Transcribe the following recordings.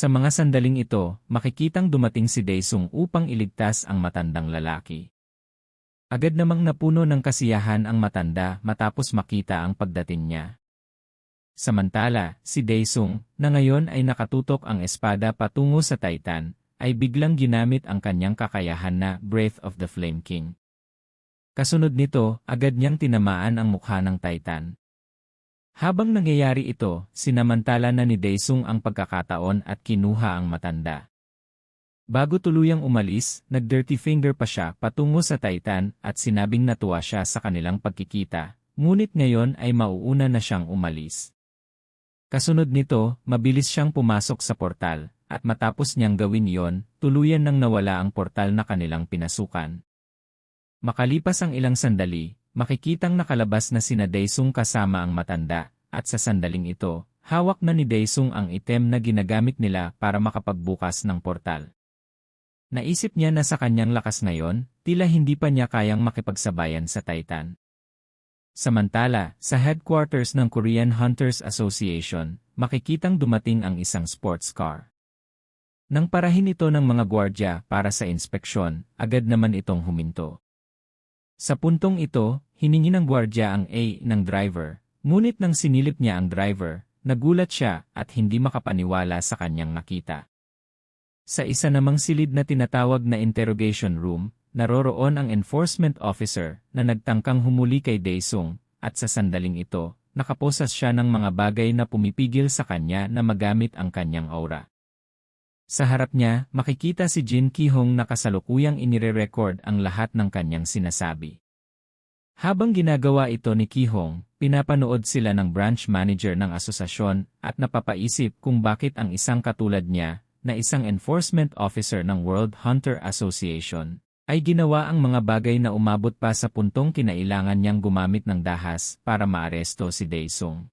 Sa mga sandaling ito, makikitang dumating si Daesung upang iligtas ang matandang lalaki. Agad namang napuno ng kasiyahan ang matanda matapos makita ang pagdating niya. Samantala, si Daesung, na ngayon ay nakatutok ang espada patungo sa Titan, ay biglang ginamit ang kanyang kakayahan na Breath of the Flame King. Kasunod nito, agad niyang tinamaan ang mukha ng Titan. Habang nangyayari ito, sinamantala na ni Daesung ang pagkakataon at kinuha ang matanda. Bago tuluyang umalis, nag-dirty finger pa siya patungo sa Titan at sinabing natuwa siya sa kanilang pagkikita, ngunit ngayon ay mauuna na siyang umalis. Kasunod nito, mabilis siyang pumasok sa portal, at matapos niyang gawin iyon, tuluyan nang nawala ang portal na kanilang pinasukan. Makalipas ang ilang sandali, makikitang nakalabas na sina Daesung kasama ang matanda, at sa sandaling ito, hawak na ni Daesung ang item na ginagamit nila para makapagbukas ng portal. Naisip niya na sa kanyang lakas ngayon, tila hindi pa niya kayang makipagsabayan sa Titan. Samantala, sa headquarters ng Korean Hunters Association, makikitang dumating ang isang sports car. Nang parahin ito ng mga gwardya para sa inspeksyon, agad naman itong huminto. Sa puntong ito, hiningi ng gwardya ang A ng driver, ngunit nang sinilip niya ang driver, nagulat siya at hindi makapaniwala sa kanyang nakita. Sa isa namang silid na tinatawag na interrogation room, naroroon ang enforcement officer na nagtangkang humuli kay Daesung, at sa sandaling ito, nakaposas siya ng mga bagay na pumipigil sa kanya na magamit ang kanyang aura. Sa harap niya, makikita si Jin Ki-hong na kasalukuyang inire-record ang lahat ng kanyang sinasabi. Habang ginagawa ito ni Ki-hong, pinapanood sila ng branch manager ng asosasyon at napapaisip kung bakit ang isang katulad niya, na isang enforcement officer ng World Hunter Association, ay ginawa ang mga bagay na umabot pa sa puntong kinailangan niyang gumamit ng dahas para maaresto si Daesung.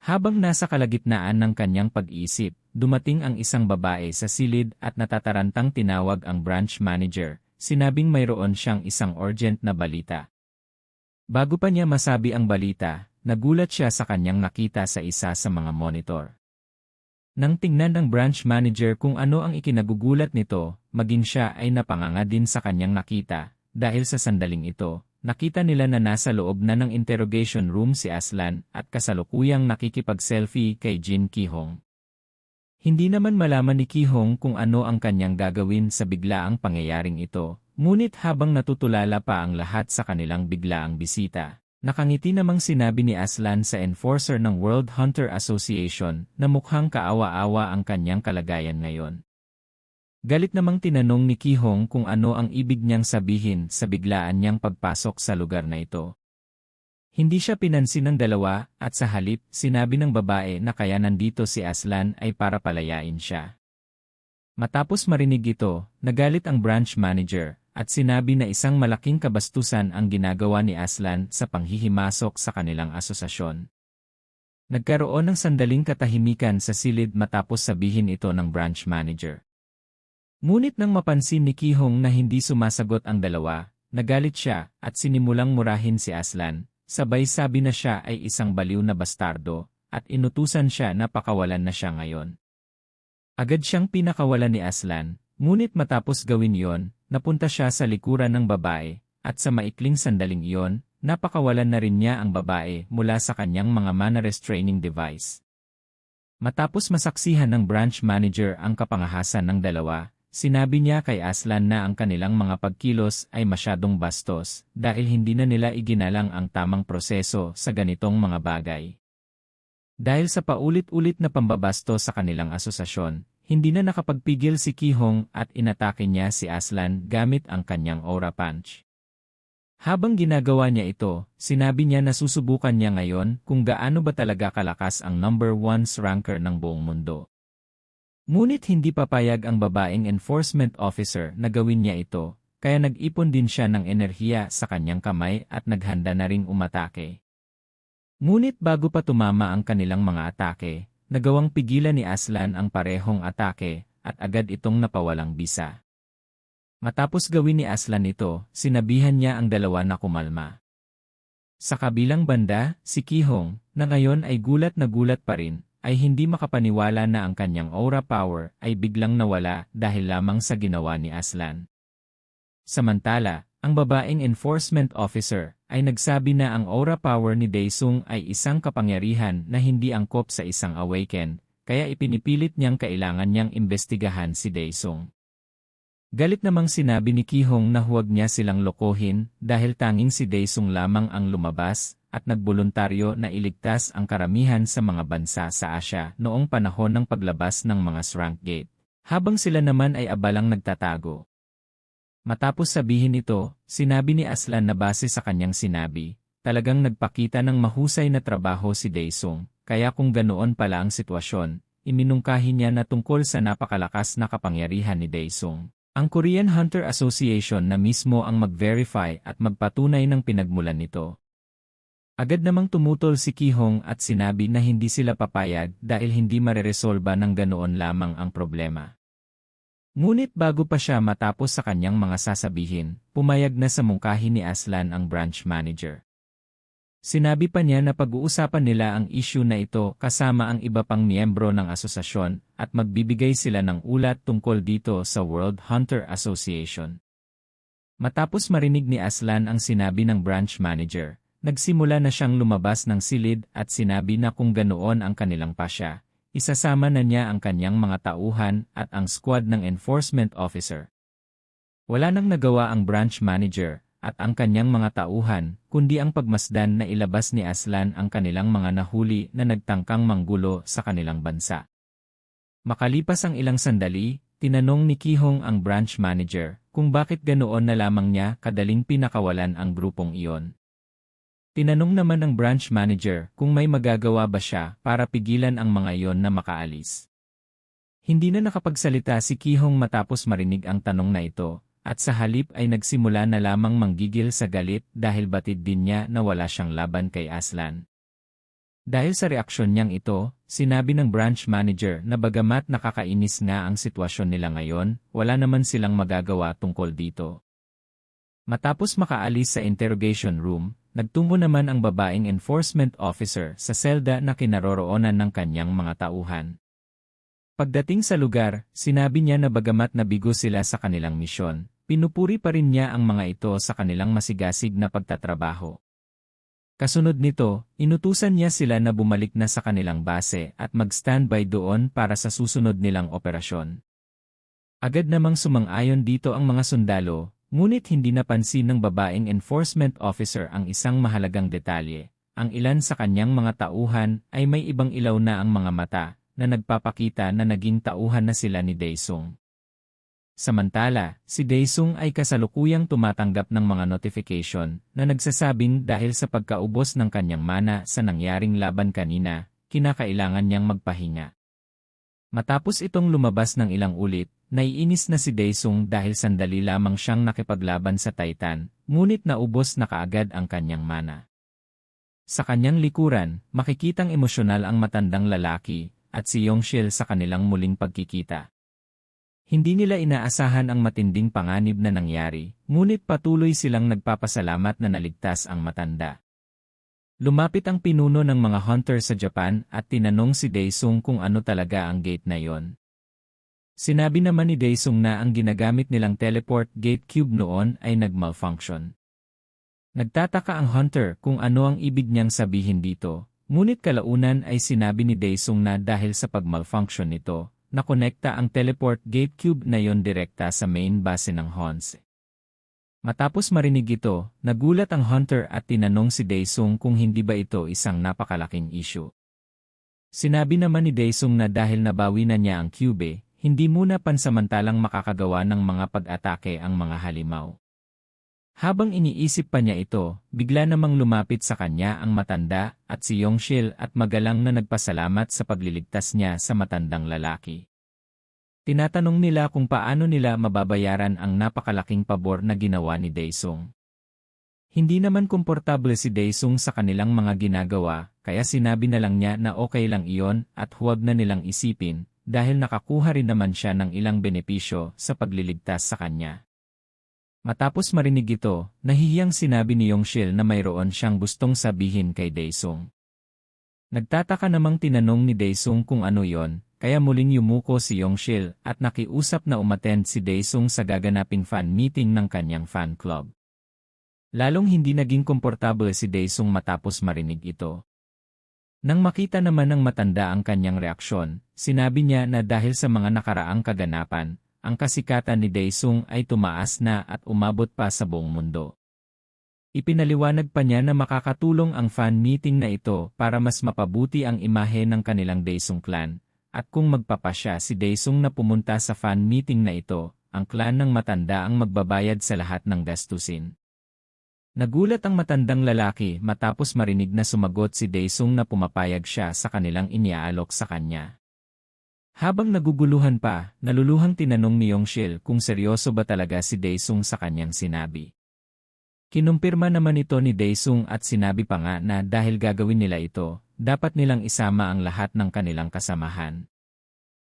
Habang nasa kalagitnaan ng kanyang pag-iisip, dumating ang isang babae sa silid at natatarantang tinawag ang branch manager, sinabing mayroon siyang isang urgent na balita. Bago pa niya masabi ang balita, nagulat siya sa kanyang nakita sa isa sa mga monitor. Nang tingnan ng branch manager kung ano ang ikinagugulat nito, maging siya ay napanganga din sa kanyang nakita, dahil sa sandaling ito, nakita nila na nasa loob na ng interrogation room si Aslan at kasalukuyang nakikipag-selfie kay Jin Ki-hong. Hindi naman malaman ni Ki-hong kung ano ang kanyang gagawin sa biglaang pangyayaring ito, ngunit habang natutulala pa ang lahat sa kanilang biglaang bisita, nakangiti namang sinabi ni Aslan sa enforcer ng World Hunter Association na mukhang kaawa-awa ang kanyang kalagayan ngayon. Galit namang tinanong ni Ki-hong kung ano ang ibig niyang sabihin sa biglaan niyang pagpasok sa lugar na ito. Hindi siya pinansin ng dalawa at sa halip sinabi ng babae na kaya nandito si Aslan ay para palayain siya. Matapos marinig ito, nagalit ang branch manager at sinabi na isang malaking kabastusan ang ginagawa ni Aslan sa panghihimasok sa kanilang asosasyon. Nagkaroon ng sandaling katahimikan sa silid matapos sabihin ito ng branch manager. Ngunit nang mapansin ni Ki-hong na hindi sumasagot ang dalawa, nagalit siya at sinimulang murahin si Aslan, sabay sabi na siya ay isang baliw na bastardo, at inutusan siya na pakawalan na siya ngayon. Agad siyang pinakawalan ni Aslan, ngunit matapos gawin iyon, napunta siya sa likuran ng babae, at sa maikling sandaling iyon, napakawalan na rin niya ang babae mula sa kanyang mga mana-restraining device. Matapos masaksihan ng branch manager ang kapangahasan ng dalawa, sinabi niya kay Aslan na ang kanilang mga pagkilos ay masyadong bastos dahil hindi na nila iginalang ang tamang proseso sa ganitong mga bagay. Dahil sa paulit-ulit na pambabasto sa kanilang asosasyon, hindi na nakapagpigil si Ki-hong at inatake niya si Aslan gamit ang kanyang aura punch. Habang ginagawa niya ito, sinabi niya na susubukan niya ngayon kung gaano ba talaga kalakas ang number 1 ranker ng buong mundo. Ngunit hindi papayag ang babaeng enforcement officer na gawin niya ito, kaya nag-ipon din siya ng enerhiya sa kanyang kamay at naghanda na ring umatake. Ngunit bago pa tumama ang kanilang mga atake, nagawang pigilan ni Aslan ang parehong atake at agad itong napawalang bisa. Matapos gawin ni Aslan ito, sinabihan niya ang dalawa na kumalma. Sa kabilang banda, si Ki-hong, na ngayon ay gulat na gulat pa rin, ay hindi makapaniwala na ang kanyang aura power ay biglang nawala dahil lamang sa ginawa ni Aslan. Samantala, ang babaeng enforcement officer ay nagsabi na ang aura power ni Daesung ay isang kapangyarihan na hindi angkop sa isang awaken, kaya ipinipilit niyang kailangan niyang imbestigahan si Daesung. Galit namang sinabi ni Ki-hong na huwag niya silang lokohin dahil tanging si Daesung lamang ang lumabas at nagboluntaryo na iligtas ang karamihan sa mga bansa sa Asya noong panahon ng paglabas ng mga Srank Gate, habang sila naman ay abalang nagtatago. Matapos sabihin ito, sinabi ni Aslan na base sa kanyang sinabi, talagang nagpakita ng mahusay na trabaho si Daesung, kaya kung ganoon pala ang sitwasyon, iminungkahi niya na tungkol sa napakalakas na kapangyarihan ni Daesung. Ang Korean Hunter Association na mismo ang mag-verify at magpatunay ng pinagmulan nito. Agad namang tumutol si Ki-hong at sinabi na hindi sila papayag dahil hindi mareresolba ng ganoon lamang ang problema. Ngunit bago pa siya matapos sa kanyang mga sasabihin, pumayag na sa mungkahi ni Aslan ang branch manager. Sinabi pa niya na pag-uusapan nila ang issue na ito kasama ang iba pang miyembro ng asosasyon at magbibigay sila ng ulat tungkol dito sa World Hunter Association. Matapos marinig ni Aslan ang sinabi ng branch manager, nagsimula na siyang lumabas ng silid at sinabi na kung ganoon ang kanilang pasya, isasama na niya ang kanyang mga tauhan at ang squad ng enforcement officer. Wala nang nagawa ang branch manager at ang kanyang mga tauhan, kundi ang pagmasdan na ilabas ni Aslan ang kanilang mga nahuli na nagtangkang manggulo sa kanilang bansa. Makalipas ang ilang sandali, tinanong ni Ki-hong ang branch manager kung bakit ganoon na lamang niya kadaling pinakawalan ang grupong iyon. Tinanong naman ng branch manager kung may magagawa ba siya para pigilan ang mga iyon na makaalis. Hindi na nakapagsalita si Ki-hong matapos marinig ang tanong na ito, at sa halip ay nagsimula na lamang manggigil sa galit dahil batid din niya na wala siyang laban kay Aslan. Dahil sa reaksyon niyang ito, sinabi ng branch manager na bagamat nakakainis nga ang sitwasyon nila ngayon, wala naman silang magagawa tungkol dito. Matapos makaalis sa interrogation room, nagtungo naman ang babaeng enforcement officer sa selda na kinaroroonan ng kanyang mga tauhan. Pagdating sa lugar, sinabi niya na bagamat nabigo sila sa kanilang misyon, pinupuri pa rin niya ang mga ito sa kanilang masigasig na pagtatrabaho. Kasunod nito, inutusan niya sila na bumalik na sa kanilang base at mag-standby doon para sa susunod nilang operasyon. Agad namang sumang-ayon dito ang mga sundalo, ngunit hindi napansin ng babaeng enforcement officer ang isang mahalagang detalye. Ang ilan sa kanyang mga tauhan ay may ibang ilaw na ang mga mata, na nagpapakita na naging tauhan na sila ni Daesung. Samantala, si Daesung ay kasalukuyang tumatanggap ng mga notification na nagsasabing dahil sa pagkaubos ng kanyang mana sa nangyaring laban kanina, kinakailangan niyang magpahinga. Matapos itong lumabas ng ilang ulit, naiinis na si Daesung dahil sandali lamang siyang nakipaglaban sa Titan, ngunit naubos na kaagad ang kanyang mana. Sa kanyang likuran, makikitang emosyonal ang matandang lalaki at si Yongshil sa kanilang muling pagkikita. Hindi nila inaasahan ang matinding panganib na nangyari, ngunit patuloy silang nagpapasalamat na naligtas ang matanda. Lumapit ang pinuno ng mga hunter sa Japan at tinanong si Daesung kung ano talaga ang gate na yon. Sinabi naman ni Daesung na ang ginagamit nilang teleport gate cube noon ay nag-malfunction. Nagtataka ang hunter kung ano ang ibig niyang sabihin dito, ngunit kalaunan ay sinabi ni Daesung na dahil sa pag-malfunction nito, nakonekta ang teleport gate cube na yon direkta sa main base ng Hans. Matapos marinig ito, nagulat ang hunter at tinanong si Daesung kung hindi ba ito isang napakalaking issue. Sinabi naman ni Daesung na dahil nabawi na niya ang cube, hindi muna pansamantalang makakagawa ng mga pag-atake ang mga halimaw. Habang iniisip pa niya ito, bigla namang lumapit sa kanya ang matanda at si Yongshil at magalang na nagpasalamat sa pagliligtas niya sa matandang lalaki. Tinatanong nila kung paano nila mababayaran ang napakalaking pabor na ginawa ni Daesung. Hindi naman komportable si Daesung sa kanilang mga ginagawa, kaya sinabi na lang niya na okay lang iyon at huwag na nilang isipin, dahil nakakuha rin naman siya ng ilang benepisyo sa pagliligtas sa kanya. Matapos marinig ito, nahihiyang sinabi ni Yongshil na mayroon siyang gustong sabihin kay Daesung. Nagtataka namang tinanong ni Daesung kung ano yon, kaya muling yumuko si Yongshil at nakiusap na umattend si Daesung sa gaganaping fan meeting ng kanyang fan club. Lalong hindi naging komportable si Daesung matapos marinig ito. Nang makita naman ng matanda ang kanyang reaksyon, sinabi niya na dahil sa mga nakaraang kaganapan, ang kasikatan ni Daesung ay tumaas na at umabot pa sa buong mundo. Ipinaliwanag pa niya na makakatulong ang fan meeting na ito para mas mapabuti ang imahe ng kanilang Daesung clan, at kung magpapasya si Daesung na pumunta sa fan meeting na ito, ang clan ng matanda ang magbabayad sa lahat ng gastusin. Nagulat ang matandang lalaki matapos marinig na sumagot si Daesung na pumapayag siya sa kanilang iniaalok sa kanya. Habang naguguluhan pa, naluluhang tinanong ni Yongshil kung seryoso ba talaga si Daesung sa kanyang sinabi. Kinumpirma naman ito ni Daesung at sinabi pa nga na dahil gagawin nila ito, dapat nilang isama ang lahat ng kanilang kasamahan.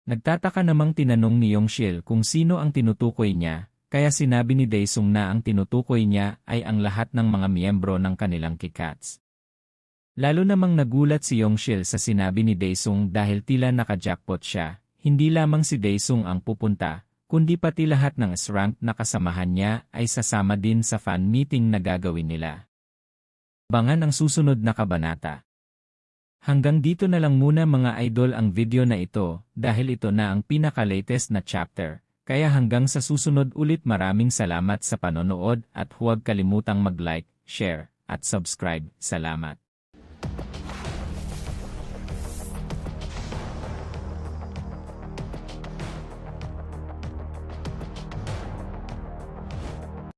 Nagtataka namang tinanong ni Yongshil kung sino ang tinutukoy niya, kaya sinabi ni Daesung na ang tinutukoy niya ay ang lahat ng mga miyembro ng kanilang Kikats. Lalo namang nagulat si Yongshil sa sinabi ni Daesung dahil tila naka-jackpot siya, hindi lamang si Daesung ang pupunta, kundi pati lahat ng S-rank na kasamahan niya ay sasama din sa fan meeting na gagawin nila. Abangan ang susunod na kabanata. Hanggang dito na lang muna mga idol ang video na ito dahil ito na ang pinaka-latest na chapter. Kaya hanggang sa susunod ulit maraming salamat sa panonood at huwag kalimutang mag-like, share, at subscribe. Salamat.